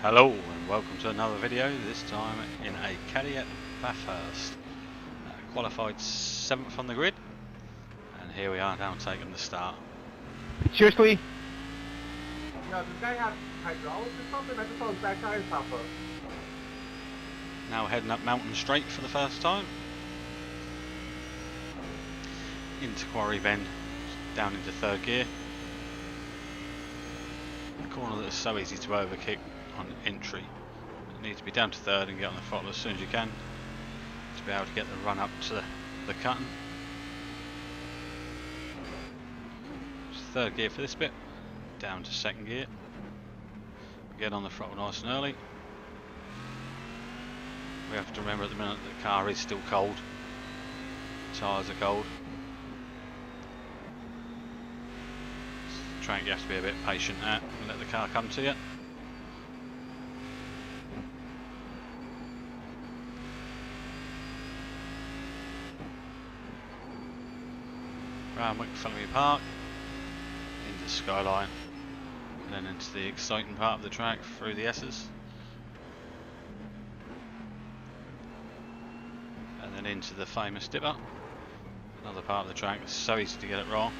Hello and welcome to another video, this time in a Caddy Bathurst. Qualified 7th on the grid, and here we are now taking the start. Seriously? No, does the guy have hydraulics or something? I just saw his back tires pop up. Now heading up Mountain Straight for the first time. Into Quarry Bend, down into third gear. A corner that is so easy to overkick on entry. You need to be down to third and get on the throttle as soon as you can to be able to get the run up to the cutting. Just third gear for this bit, down to second gear. Get on the throttle nice and early. We have to remember at the minute that the car is still cold. The tyres are cold. Track you have to be a bit patient at and let the car come to you. Round Wick-Fellerby Park, into Skyline, and then into the exciting part of the track through the S's, and then into the famous dipper, another part of the track. It's so easy to get it wrong.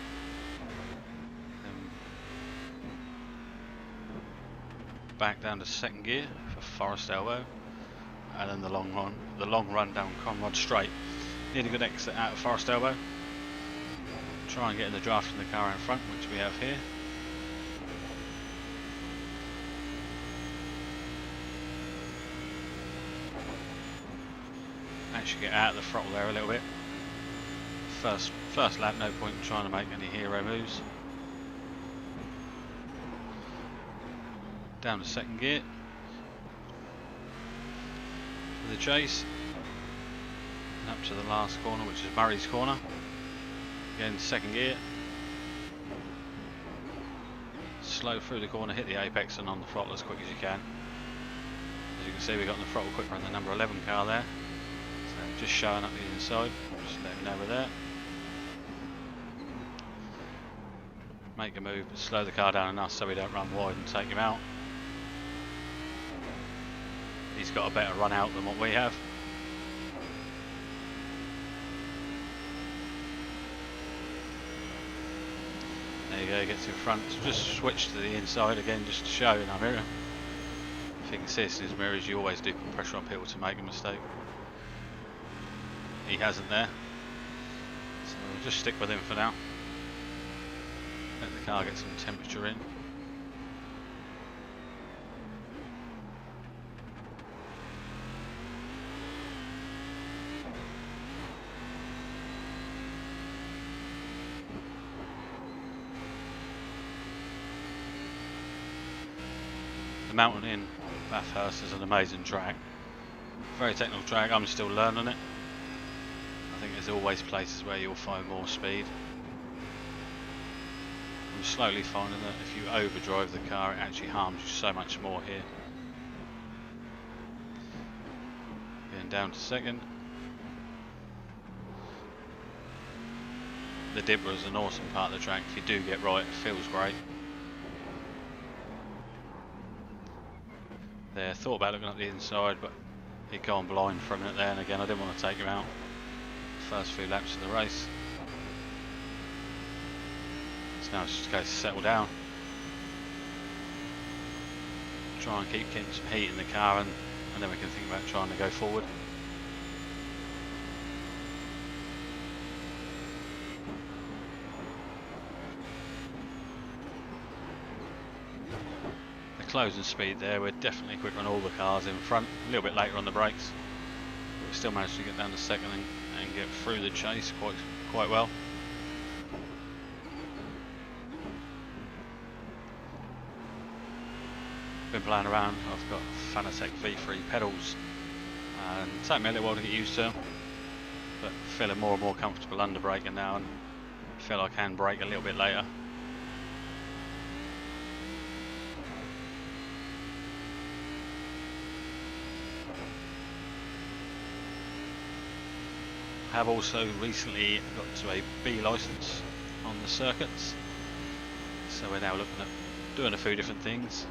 Back down to second gear for Forest Elbow, and then the long run down Conrod Straight. Need a good exit out of Forest Elbow. Try and get in the draft in the car in front, which we have here. Actually get out of the throttle there a little bit. First lap, no point in trying to make any hero moves. Down to second gear for the chase, and up to the last corner, which is Murray's corner. Again, second gear, slow through the corner, hit the apex and on the throttle as quick as you can. As you can see, we got on the throttle quicker on the number 11 car there, so just showing up the inside, just letting me know we're there. Make a move, but slow the car down enough so we don't run wide and take him out. He's got a better run out than what we have. There you go, gets in front. So just switch to the inside again just to show in our mirror. If you can see this in his mirrors, you always do put pressure on people to make a mistake. He hasn't there. So we'll just stick with him for now. Let the car get some temperature in. The Mountain in Bathurst is an amazing track. Very technical track, I'm still learning it. I think there's always places where you'll find more speed. I'm slowly finding that if you overdrive the car, it actually harms you so much more here. Getting down to second. The dipper is an awesome part of the track. If you do get right, it feels great. There, thought about looking at the inside, but he'd gone blind for a minute there, and again I didn't want to take him out. First few laps of the race. So now it's just a case to settle down. Try and keep getting some heat in the car, and then we can think about trying to go forward. Closing speed there, we're definitely quicker on all the cars in front, a little bit later on the brakes, but we still managed to get down to second and get through the chase quite well. Been playing around, I've got Fanatec V3 pedals and it took me a little while to get used to them, but feeling more and more comfortable under braking now and feel I can brake a little bit later. I have also recently got to a B license on the circuits, so we're now looking at doing a few different things.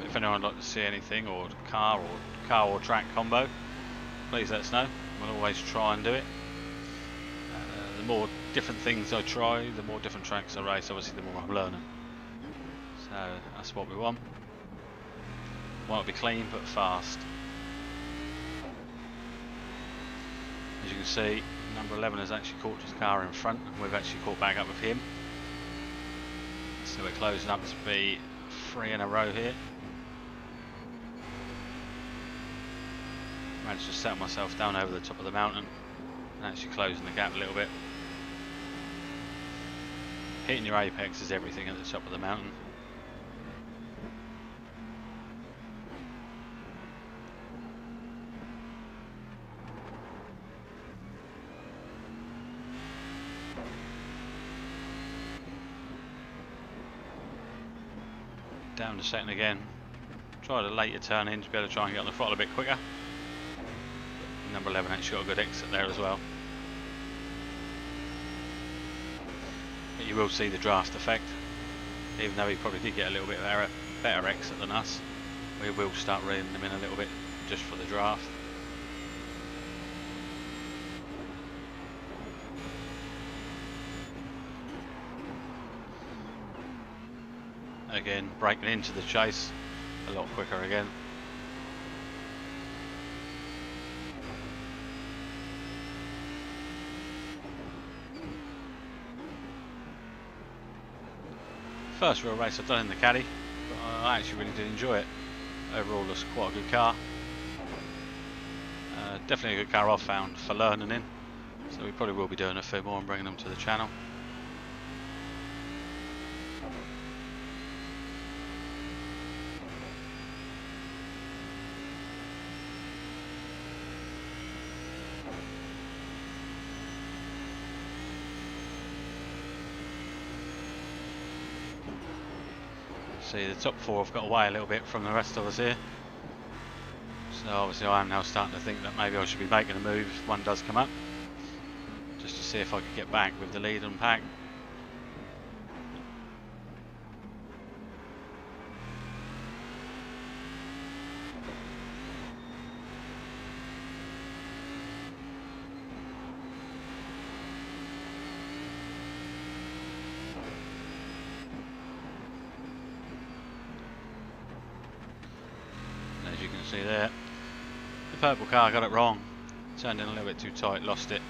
If anyone would like to see anything, or car or track combo, please let us know. We'll always try and do it. The more different things I try, the more different tracks I race, obviously the more I'm learning. So that's what we want. Want it to be clean but fast. As you can see, number 11 has actually caught his car in front, and we've actually caught back up with him. So we're closing up to be 3 in a row here. Managed to settle myself down over the top of the mountain and actually closing the gap a little bit. Hitting your apex is everything at the top of the mountain. Down to second again. Try to later turn in to be able to try and get on the throttle a bit quicker. But number 11 actually got a good exit there as well. But you will see the draft effect. Even though he probably did get a little bit of a better exit than us, we will start reeling him in a little bit just for the draft. Again, breaking into the chase a lot quicker again. First real race I've done in the Caddy, but I actually really did enjoy it. Overall, it's quite a good car. Definitely a good car I've found for learning in, so we probably will be doing a few more and bringing them to the channel. See, the top 4 have got away a little bit from the rest of us here, so obviously I am now starting to think that maybe I should be making a move if one does come up, just to see if I could get back with the lead and pack. As you can see there, the purple car got it wrong, turned in a little bit too tight, lost it,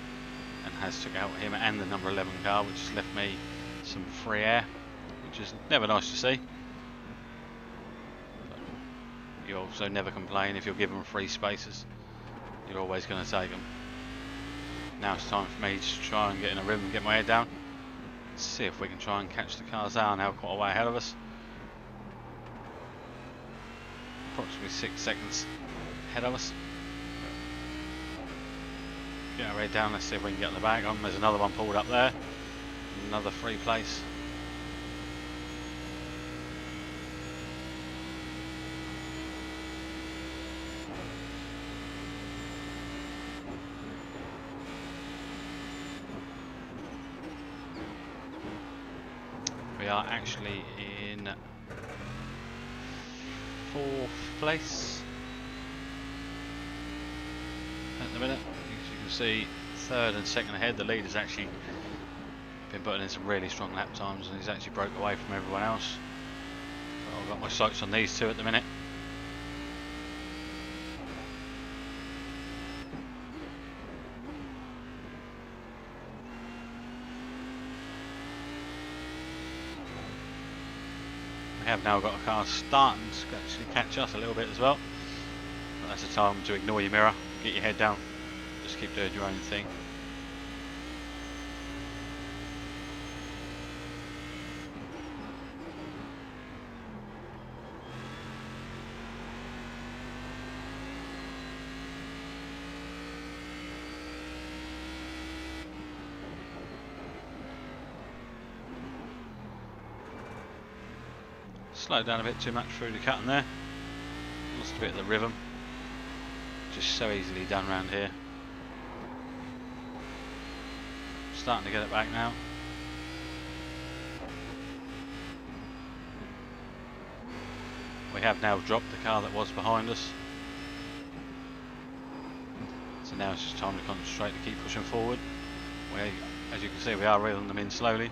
and has took out him and the number 11 car, which has left me some free air, which is never nice to see. But you also never complain if you're given free spaces, you're always going to take them. Now it's time for me to try and get in a rim and get my head down, see if we can try and catch the cars they are now quite a way ahead of us. Approximately 6 seconds ahead of us. Get our head down, let's see if we can get on the back on. There's another one pulled up there, another free place. We are actually in 4th place at the minute. As you can see, 3rd and 2nd ahead. The lead has actually been putting in some really strong lap times, and he's actually broke away from everyone else. So I've got my sights on these two at the minute. We have now got a car starting to actually catch us a little bit as well. But that's the time to ignore your mirror, get your head down, just keep doing your own thing. Slowed down a bit too much through the cutting there. Lost a bit of the rhythm. Just so easily done around here. Starting to get it back now. We have now dropped the car that was behind us. So now it's just time to concentrate to keep pushing forward. As you can see, we are reeling them in slowly.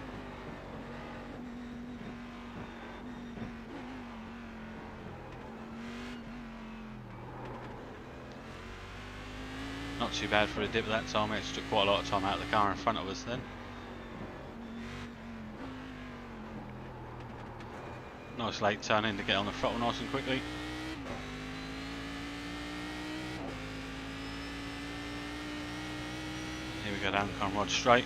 Not too bad for a dip at that time. It took quite a lot of time out of the car in front of us then. Nice late turn in to get on the throttle nice and quickly. Here we go down the Conrod straight.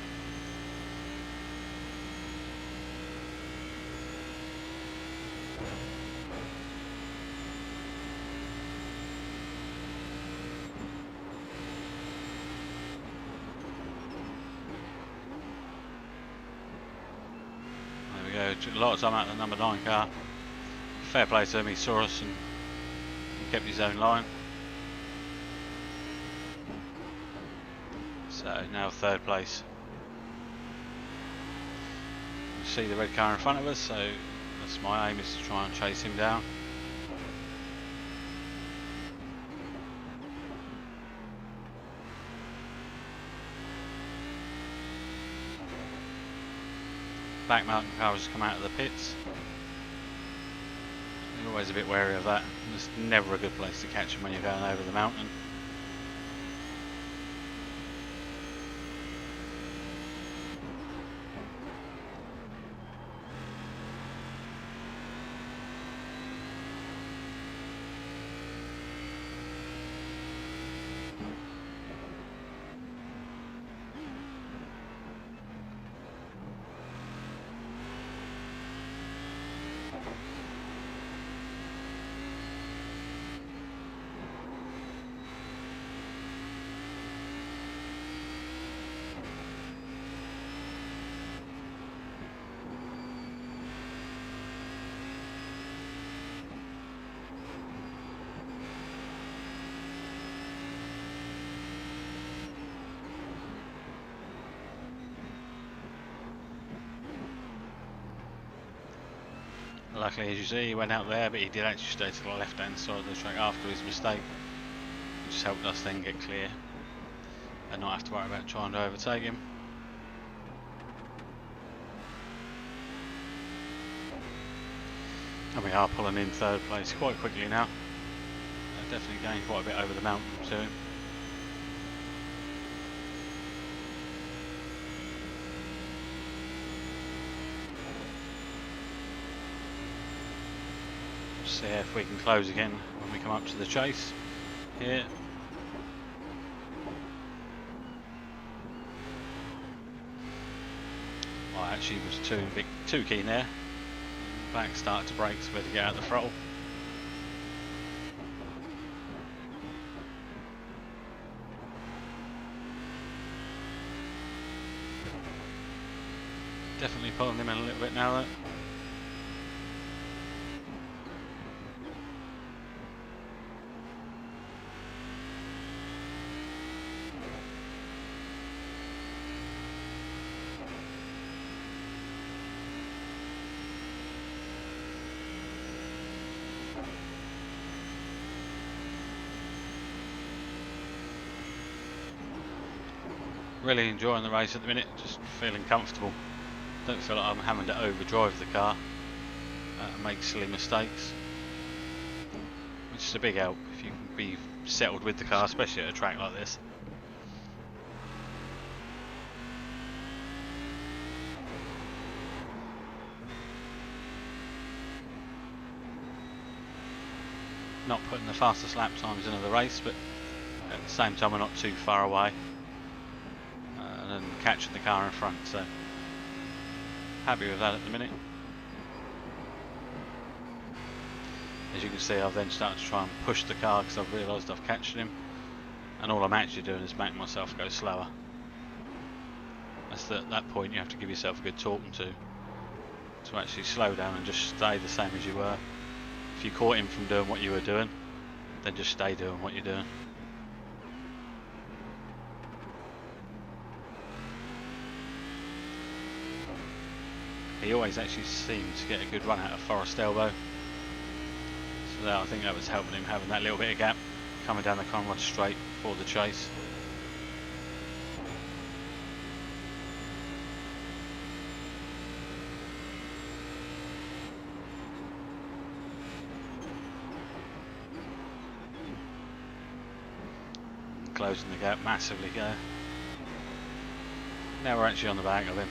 There we go, took a lot of time out of the number 9 car. Fair play to him, he saw us and he kept his own line. So now 3rd place. You see the red car in front of us, so that's my aim, is to try and chase him down. Back mountain car has come out of the pits. You're always a bit wary of that. It's never a good place to catch them when you're going over the mountain. Luckily, as you see, he went out there, but he did actually stay to the left-hand side of the track after his mistake, which just helped us then get clear and not have to worry about trying to overtake him. And we are pulling in 3rd place quite quickly now. Definitely gained quite a bit over the mountain to him. See if we can close again when we come up to the chase here. I actually was too keen there. Back started to brake, so we had to get out the throttle. Definitely pulling him in a little bit now though. Really enjoying the race at the minute, just feeling comfortable. Don't feel like I'm having to overdrive the car and make silly mistakes, which is a big help if you can be settled with the car, especially at a track like this. Not putting the fastest lap times into the race, but at the same time we're not too far away. And catching the car in front, so happy with that at the minute. As you can see, I've then started to try and push the car because I've realised I've catched him, and all I'm actually doing is making myself go slower. That's at that point you have to give yourself a good talking to actually slow down and just stay the same as you were. If you caught him from doing what you were doing, then just stay doing what you're doing. He always actually seems to get a good run out of Forest Elbow. So I think that was helping him, having that little bit of gap coming down the Conrod straight for the chase. Closing the gap massively there. Now we're actually on the back of him.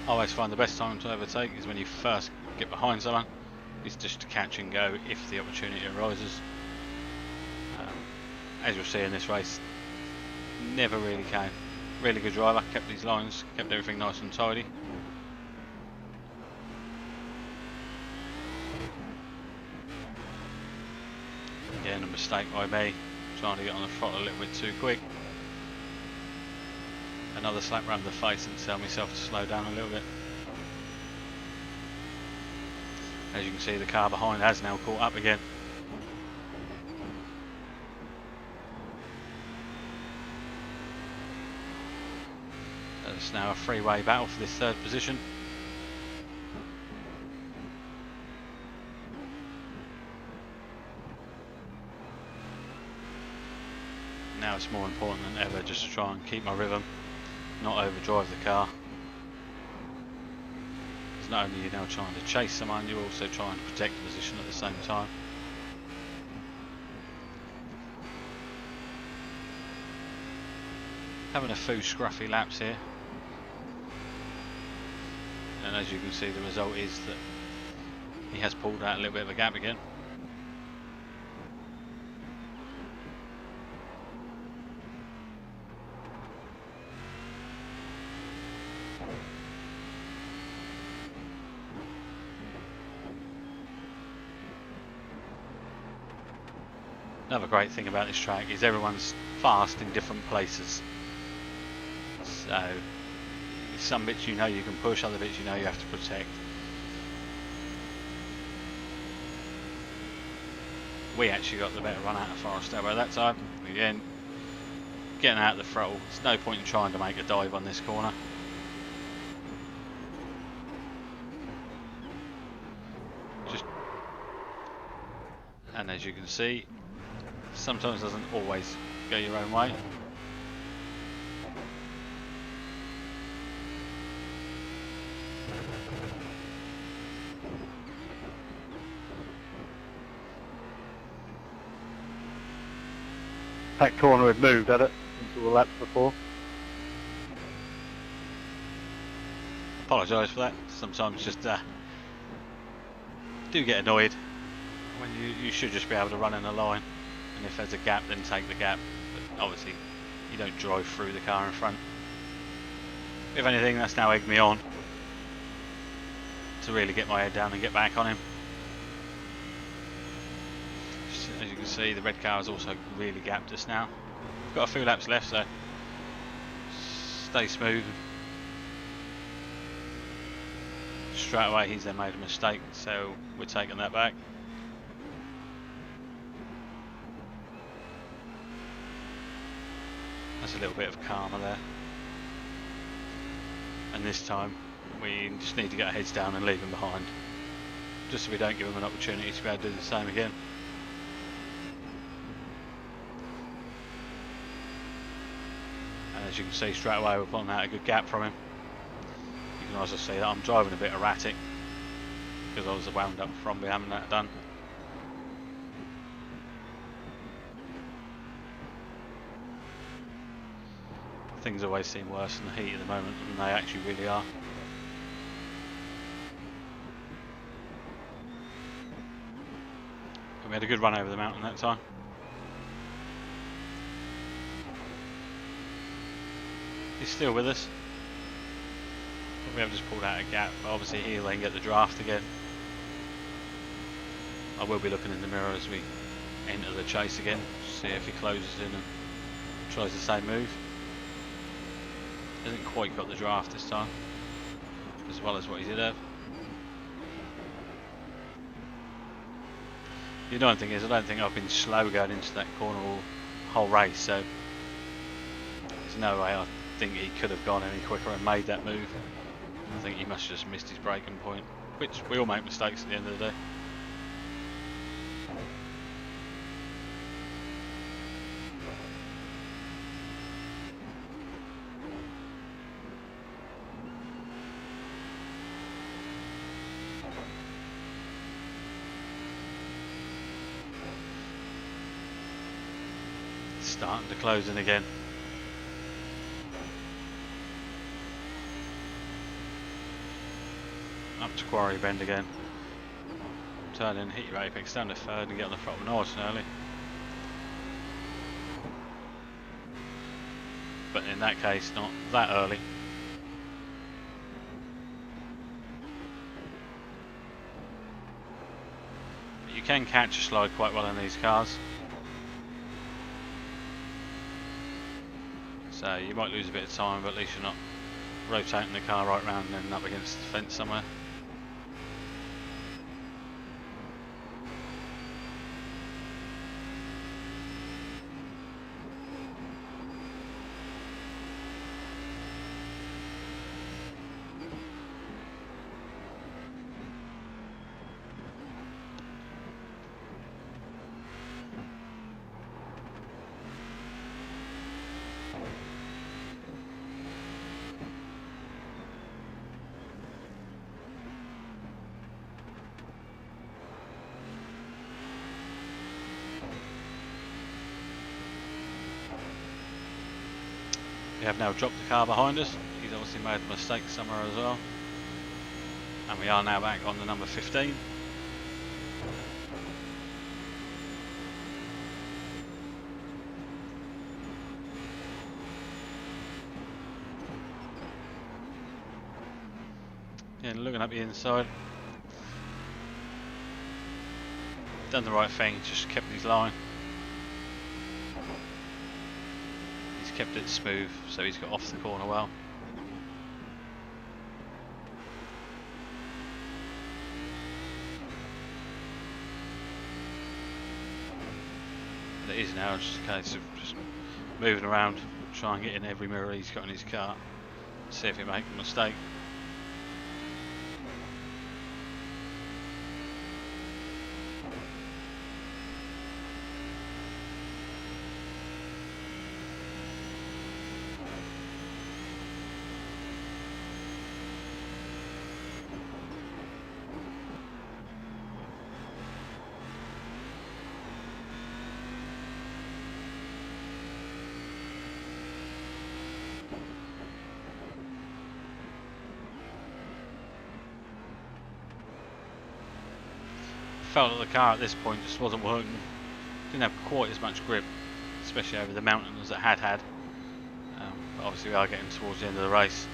I always find the best time to overtake is when you first get behind someone. It's just to catch and go if the opportunity arises. As you'll see in this race, never really came. Really good driver, kept these lines, kept everything nice and tidy. Again, a mistake by me, trying to get on the throttle a little bit too quick. Another slap round the face and tell myself to slow down a little bit. As you can see, the car behind has now caught up again. It's now a three-way battle for this third position. Now it's more important than ever just to try and keep my rhythm, not overdrive the car. Because not only are you now trying to chase someone, you're also trying to protect the position at the same time. Having a few scruffy laps here. And as you can see, the result is that he has pulled out a little bit of a gap again. Another great thing about this track is everyone's fast in different places. So some bits you know you can push, other bits you know you have to protect. We actually got the better run out of Forest Elbow that time. Again, getting out of the throttle. There's no point in trying to make a dive on this corner. And as you can see, sometimes doesn't always go your own way. That corner had moved, had it, into the laps before. Apologise for that. Sometimes just do get annoyed when you should just be able to run in a line, and if there's a gap then take the gap, but obviously you don't drive through the car in front. If anything, that's now egged me on to really get my head down and get back on him. As you can see, the red car has also really gapped us now. We've got a few laps left, so stay smooth. Straight away he's then made a mistake, so we're taking that back. That's a little bit of karma there. And this time we just need to get our heads down and leave him behind, just so we don't give him an opportunity to be able to do the same again. And as you can see, straight away we're pulling out a good gap from him. You can also see that I'm driving a bit erratic because I was wound up from having that done. Things always seem worse in the heat at the moment than they actually really are. But we had a good run over the mountain that time. He's still with us. We have just pulled out a gap, but obviously he'll then get the draft again. I will be looking in the mirror as we enter the chase again, see if he closes in and tries the same move. Hasn't quite got the draft this time, as well as what he did have. The annoying thing is I don't think I've been slow going into that corner all whole race, so there's no way I think he could have gone any quicker and made that move. I think he must have just missed his braking point. which we all make mistakes at the end of the day. Starting to close in again. Up to Quarry Bend again. Turn in, hit your apex down to third and get on the throttle nice and early. But in that case, not that early. But you can catch a slide quite well in these cars. So you might lose a bit of time, but at least you're not rotating the car right round and then up against the fence somewhere. We have now dropped the car behind us. He's obviously made a mistake somewhere as well. And we are now back on the number 15. Yeah, looking up the inside. Done the right thing, just kept his line. Kept it smooth, so he's got off the corner well. But it is now just a case of just moving around, try and get in every mirror he's got in his car, see if he makes a mistake. Felt that the car at this point just wasn't working. Didn't have quite as much grip, especially over the mountain as it had. But obviously we are getting towards the end of the race.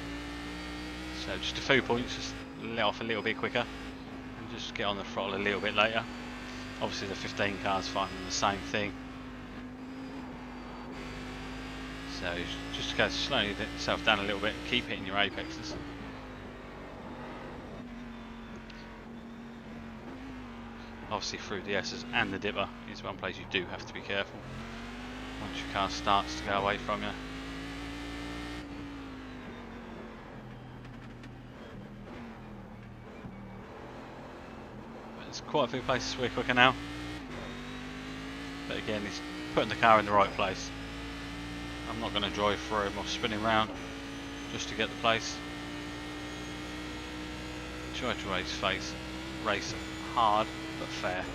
So just a few points, just let off a little bit quicker and just get on the throttle a little bit later. Obviously the 15 car's finding the same thing. So just go slowly yourself down a little bit and keep hitting your apexes. Obviously through the S's and the dipper is one place you do have to be careful once your car starts to go away from you. But there's quite a few places we're quicker now. But again, he's putting the car in the right place. I'm not going to drive through him or spin him round just to get the place. Try to race hard but fair.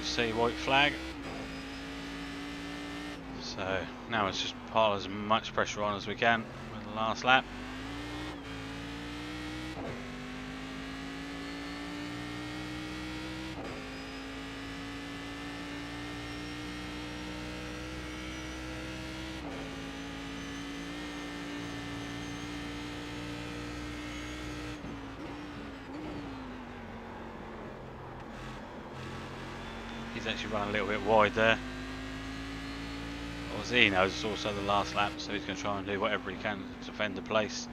See white flag, so now it's just pile as much pressure on as we can with the last lap. potentially run a little bit wide there. Obviously he knows it's also the last lap, so he's going to try and do whatever he can to defend the place.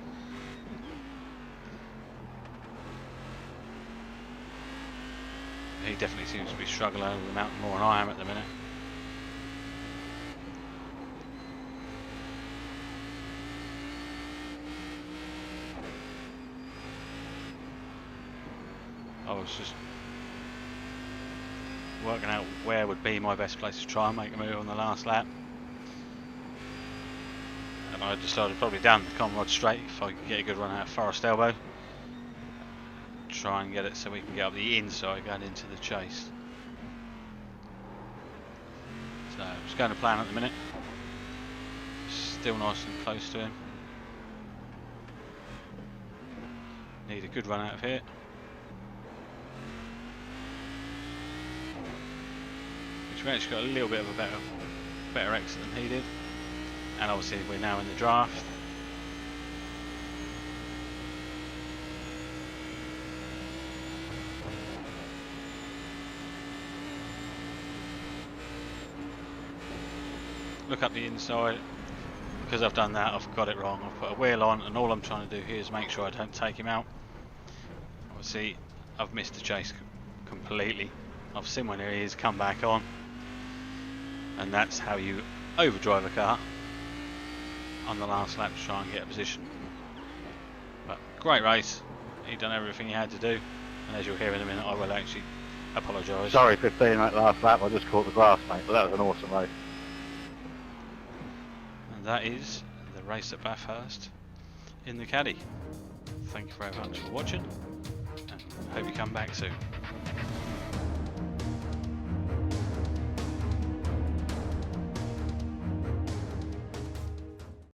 He definitely seems to be struggling over the mountain more than I am at the minute. I was just working out where would be my best place to try and make a move on the last lap. And I decided probably down the Conrod straight if I could get a good run out of Forest Elbow. Try and get it so we can get up the inside going into the chase. So it's going to plan at the minute. Still nice and close to him. Need a good run out of here. Which we actually got a little bit of a better exit than he did. And obviously we're now in the draft. Look up the inside. Because I've done that, I've got it wrong. I've put a wheel on, and all I'm trying to do here is make sure I don't take him out. Obviously, I've missed the chase completely. I've seen when he is come back on, and that's how you overdrive a car on the last lap to try and get a position. But great race. He done everything he had to do, and as you'll hear in a minute, I will actually apologise. Sorry, 15 that last lap. I just caught the grass, mate. But that was an awesome race. That is the race at Bathurst in the Caddy. Thank you very much for watching, and hope you come back soon.